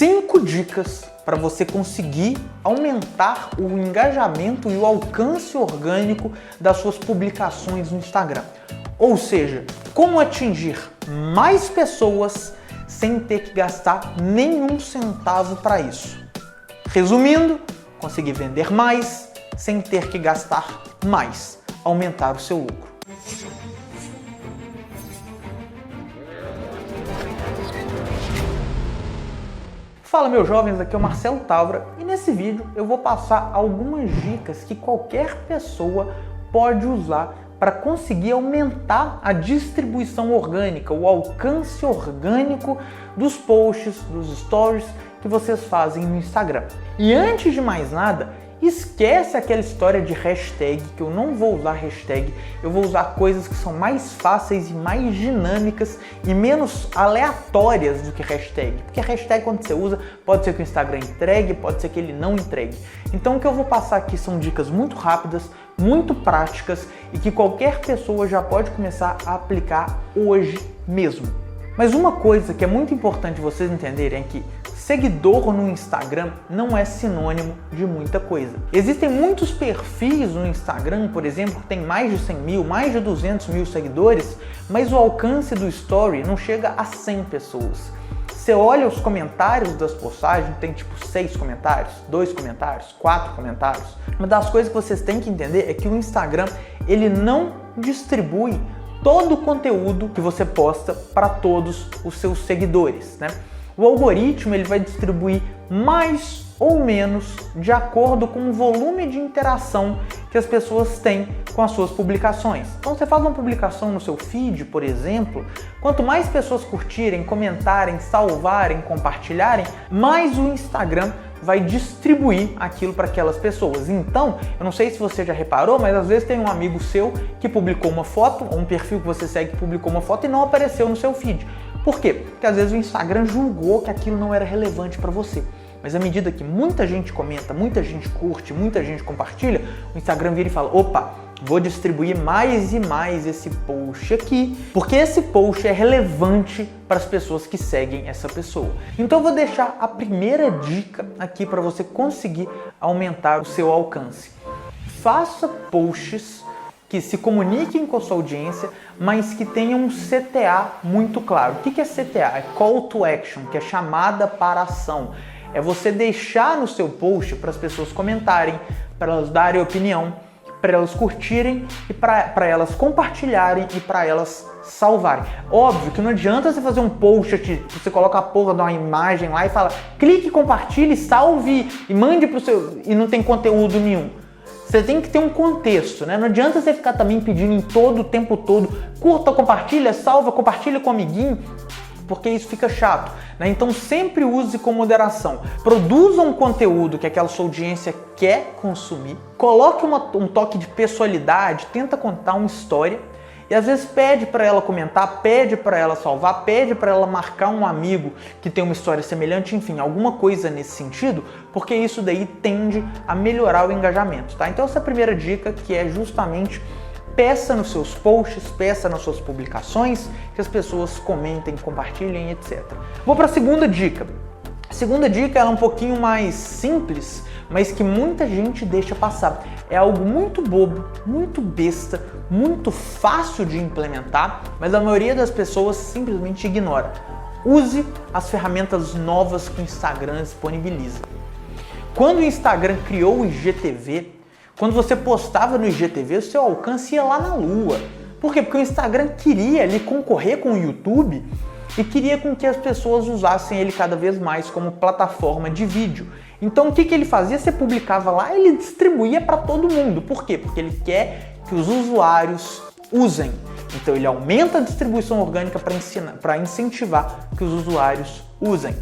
5 dicas para você conseguir aumentar o engajamento e o alcance orgânico das suas publicações no Instagram. Ou seja, como atingir mais pessoas sem ter que gastar nenhum centavo para isso. Resumindo, conseguir vender mais sem ter que gastar mais, aumentar o seu lucro. Fala meus jovens, aqui é o Marcelo Távora e nesse vídeo eu vou passar algumas dicas que qualquer pessoa pode usar para conseguir aumentar a distribuição orgânica, o alcance orgânico dos posts, dos stories que vocês fazem no Instagram. E antes de mais nada, esquece aquela história de hashtag, que eu não vou usar hashtag, eu vou usar coisas que são mais fáceis e mais dinâmicas e menos aleatórias do que hashtag. Porque hashtag, quando você usa, pode ser que o Instagram entregue, pode ser que ele não entregue. Então o que eu vou passar aqui são dicas muito rápidas, muito práticas e que qualquer pessoa já pode começar a aplicar hoje mesmo. Mas uma coisa que é muito importante vocês entenderem é que seguidor no Instagram não é sinônimo de muita coisa. Existem muitos perfis no Instagram, por exemplo, que tem mais de 100 mil, mais de 200 mil seguidores, mas o alcance do story não chega a 100 pessoas. Você olha os comentários das postagens, tem tipo 6 comentários, 2 comentários, 4 comentários. Uma das coisas que vocês têm que entender é que o Instagram, ele não distribui todo o conteúdo que você posta para todos os seus seguidores, né? O algoritmo ele vai distribuir mais ou menos de acordo com o volume de interação que as pessoas têm com as suas publicações. Então você faz uma publicação no seu feed, por exemplo, quanto mais pessoas curtirem, comentarem, salvarem, compartilharem, mais o Instagram vai distribuir aquilo para aquelas pessoas. Então, eu não sei se você já reparou, mas às vezes tem um amigo seu que publicou uma foto, ou um perfil que você segue que publicou uma foto e não apareceu no seu feed. Por quê? Porque às vezes o Instagram julgou que aquilo não era relevante para você. Mas à medida que muita gente comenta, muita gente curte, muita gente compartilha, o Instagram vira e fala, opa, vou distribuir mais e mais esse post aqui, porque esse post é relevante para as pessoas que seguem essa pessoa. Então eu vou deixar a primeira dica aqui para você conseguir aumentar o seu alcance. Faça posts que se comuniquem com a sua audiência, mas que tenham um CTA muito claro. O que é CTA? É Call to Action, que é chamada para ação. É você deixar no seu post para as pessoas comentarem, para elas darem opinião, para elas curtirem e para elas compartilharem e para elas salvarem. Óbvio que não adianta você fazer um post aqui, você coloca a porra de uma imagem lá e fala clique, compartilhe, salve e mande pro seu... e não tem conteúdo nenhum. Você tem que ter um contexto, né? Não adianta você ficar também pedindo em todo o tempo todo, curta, compartilha, salva, compartilha com o amiguinho, porque isso fica chato, né? Então sempre use com moderação. Produza um conteúdo que aquela sua audiência quer consumir, coloque um toque de pessoalidade, tenta contar uma história e às vezes pede para ela comentar, pede para ela salvar, pede para ela marcar um amigo que tem uma história semelhante, enfim, alguma coisa nesse sentido, porque isso daí tende a melhorar o engajamento, tá? Então essa é a primeira dica, que é justamente peça nos seus posts, peça nas suas publicações, que as pessoas comentem, compartilhem, etc. Vou para a segunda dica. A segunda dica ela é um pouquinho mais simples, mas que muita gente deixa passar. É algo muito bobo, muito besta, muito fácil de implementar, mas a maioria das pessoas simplesmente ignora. Use as ferramentas novas que o Instagram disponibiliza. Quando o Instagram criou o IGTV, quando você postava no IGTV, o seu alcance ia lá na lua. Por quê? Porque o Instagram queria ali concorrer com o YouTube e queria com que as pessoas usassem ele cada vez mais como plataforma de vídeo. Então o que ele fazia? Você publicava lá, ele distribuía para todo mundo. Por quê? Porque ele quer que os usuários usem. Então ele aumenta a distribuição orgânica para incentivar que os usuários usem.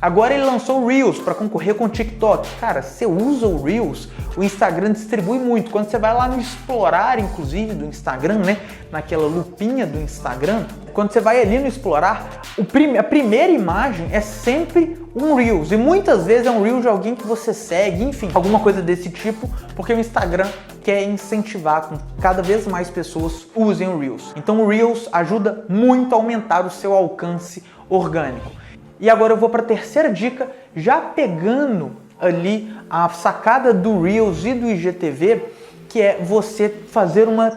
Agora ele lançou o Reels para concorrer com o TikTok. Cara, você usa o Reels, o Instagram distribui muito. Quando você vai lá no explorar, inclusive, do Instagram, né? Naquela lupinha do Instagram, quando você vai ali no explorar, a primeira imagem é sempre um Reels. E muitas vezes é um Reels de alguém que você segue, enfim, alguma coisa desse tipo, porque o Instagram quer incentivar com que cada vez mais pessoas usem o Reels. Então o Reels ajuda muito a aumentar o seu alcance orgânico. E agora eu vou para a terceira dica, já pegando ali a sacada do Reels e do IGTV, que é você fazer uma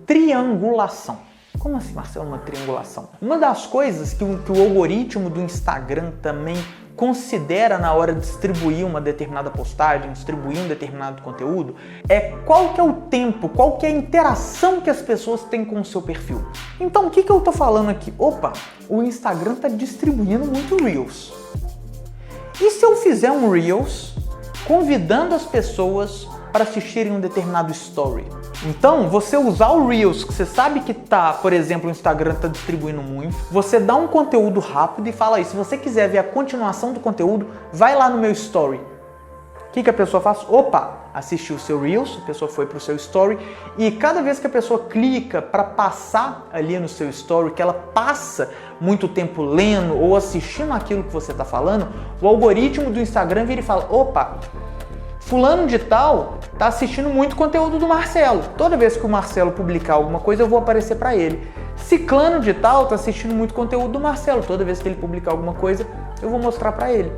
triangulação. Como assim, Marcelo, uma triangulação? Uma das coisas que o algoritmo do Instagram também considera na hora de distribuir uma determinada postagem, distribuir um determinado conteúdo, é qual que é o tempo, qual que é a interação que as pessoas têm com o seu perfil. Então, o que eu tô falando aqui? Opa, o Instagram tá distribuindo muito Reels. E se eu fizer um Reels convidando as pessoas para assistirem um determinado story? Então, você usar o Reels, que você sabe que tá, por exemplo, o Instagram tá distribuindo muito, você dá um conteúdo rápido e fala aí, se você quiser ver a continuação do conteúdo, vai lá no meu story. O que a pessoa faz? Opa, assistiu o seu Reels, a pessoa foi pro seu story, e cada vez que a pessoa clica para passar ali no seu story, que ela passa muito tempo lendo ou assistindo aquilo que você tá falando, o algoritmo do Instagram vira e fala, opa, fulano de tal tá assistindo muito conteúdo do Marcelo. Toda vez que o Marcelo publicar alguma coisa, eu vou aparecer para ele. Ciclano de tal tá assistindo muito conteúdo do Marcelo. Toda vez que ele publicar alguma coisa, eu vou mostrar para ele.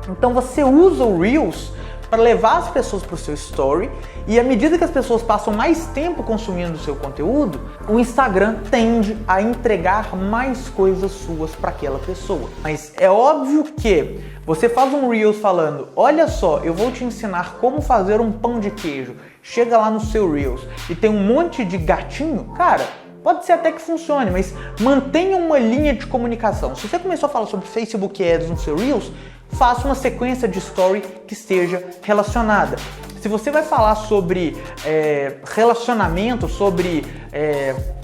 Então você usa o Reels para levar as pessoas para o seu story, e à medida que as pessoas passam mais tempo consumindo o seu conteúdo, o Instagram tende a entregar mais coisas suas para aquela pessoa. Mas é óbvio que você faz um Reels falando, olha só, eu vou te ensinar como fazer um pão de queijo. Chega lá no seu Reels e tem um monte de gatinho, cara, pode ser até que funcione, mas mantenha uma linha de comunicação. Se você começou a falar sobre Facebook Ads no seu Reels, faça uma sequência de story que esteja relacionada. Se você vai falar sobre relacionamento, sobre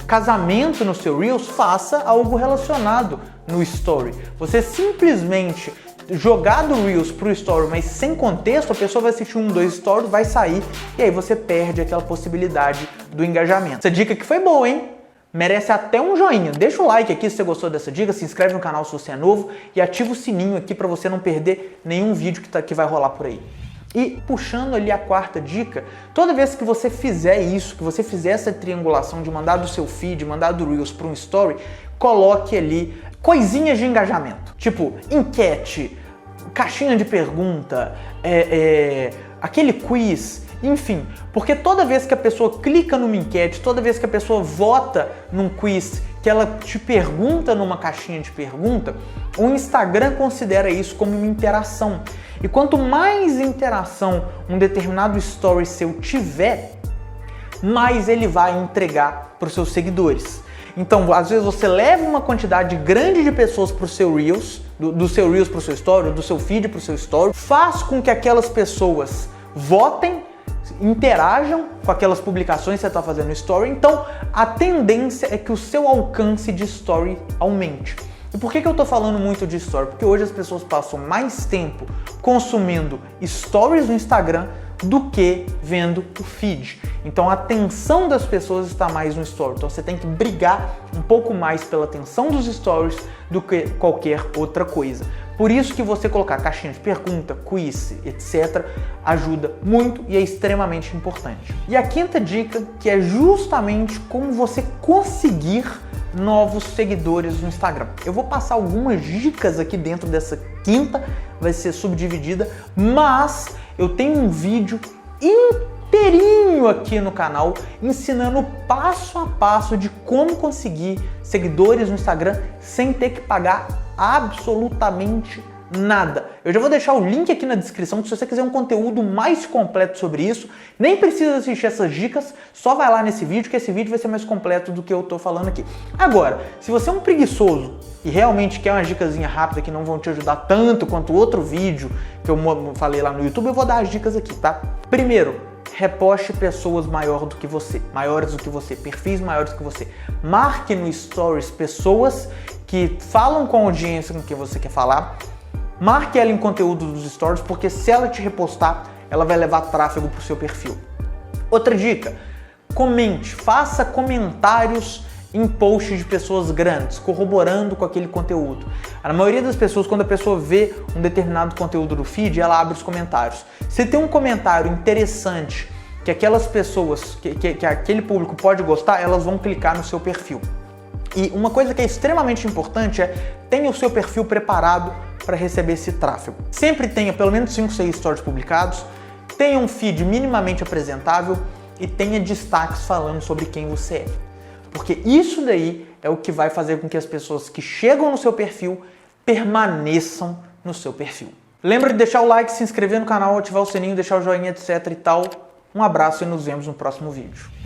casamento no seu Reels, faça algo relacionado no story. Você simplesmente jogar do Reels pro story, mas sem contexto, a pessoa vai assistir 1, 2 stories, vai sair, e aí você perde aquela possibilidade do engajamento. Essa dica aqui foi boa, hein? Merece até um joinha. Deixa o like aqui se você gostou dessa dica, se inscreve no canal se você é novo e ativa o sininho aqui para você não perder nenhum vídeo que vai rolar por aí. E puxando ali a quarta dica, toda vez que você fizer isso, que você fizer essa triangulação de mandar do seu feed, mandar do Reels para um story, coloque ali coisinhas de engajamento, tipo enquete, caixinha de pergunta, aquele quiz, enfim, porque toda vez que a pessoa clica numa enquete, toda vez que a pessoa vota num quiz, que ela te pergunta numa caixinha de pergunta, o Instagram considera isso como uma interação. E quanto mais interação um determinado story seu tiver, mais ele vai entregar para os seus seguidores. Então, às vezes você leva uma quantidade grande de pessoas para o seu Reels, do seu Reels para o seu story, do seu feed para o seu story, faz com que aquelas pessoas votem, interajam com aquelas publicações que você está fazendo no story, então a tendência é que o seu alcance de story aumente. E por que eu estou falando muito de story? Porque hoje as pessoas passam mais tempo consumindo stories no Instagram do que vendo o feed. Então a atenção das pessoas está mais no story. Então você tem que brigar um pouco mais pela atenção dos stories do que qualquer outra coisa. Por isso que você colocar caixinha de pergunta, quiz, etc. ajuda muito e é extremamente importante. E a quinta dica, que é justamente como você conseguir novos seguidores no Instagram. Eu vou passar algumas dicas aqui dentro dessa quinta, vai ser subdividida, mas eu tenho um vídeo inteirinho aqui no canal ensinando passo a passo de como conseguir seguidores no Instagram sem ter que pagar absolutamente nada. Eu já vou deixar o link aqui na descrição, se você quiser um conteúdo mais completo sobre isso, nem precisa assistir essas dicas, só vai lá nesse vídeo, que esse vídeo vai ser mais completo do que eu tô falando aqui. Agora, se você é um preguiçoso e realmente quer uma dicasinha rápida que não vão te ajudar tanto quanto outro vídeo que eu falei lá no YouTube, eu vou dar as dicas aqui, tá? Primeiro, reposte pessoas maiores do que você, perfis maiores que você. Marque no Stories pessoas que falam com a audiência com quem você quer falar. Marque ela em conteúdo dos Stories, porque se ela te repostar, ela vai levar tráfego para o seu perfil. Outra dica, comente, faça comentários em posts de pessoas grandes, corroborando com aquele conteúdo. A maioria das pessoas, quando a pessoa vê um determinado conteúdo do feed, ela abre os comentários. Se tem um comentário interessante que aquelas pessoas, que aquele público pode gostar, elas vão clicar no seu perfil. E uma coisa que é extremamente importante é tenha o seu perfil preparado para receber esse tráfego. Sempre tenha pelo menos 5, 6 stories publicados, tenha um feed minimamente apresentável e tenha destaques falando sobre quem você é. Porque isso daí é o que vai fazer com que as pessoas que chegam no seu perfil permaneçam no seu perfil. Lembra de deixar o like, se inscrever no canal, ativar o sininho, deixar o joinha, etc e tal. Um abraço e nos vemos no próximo vídeo.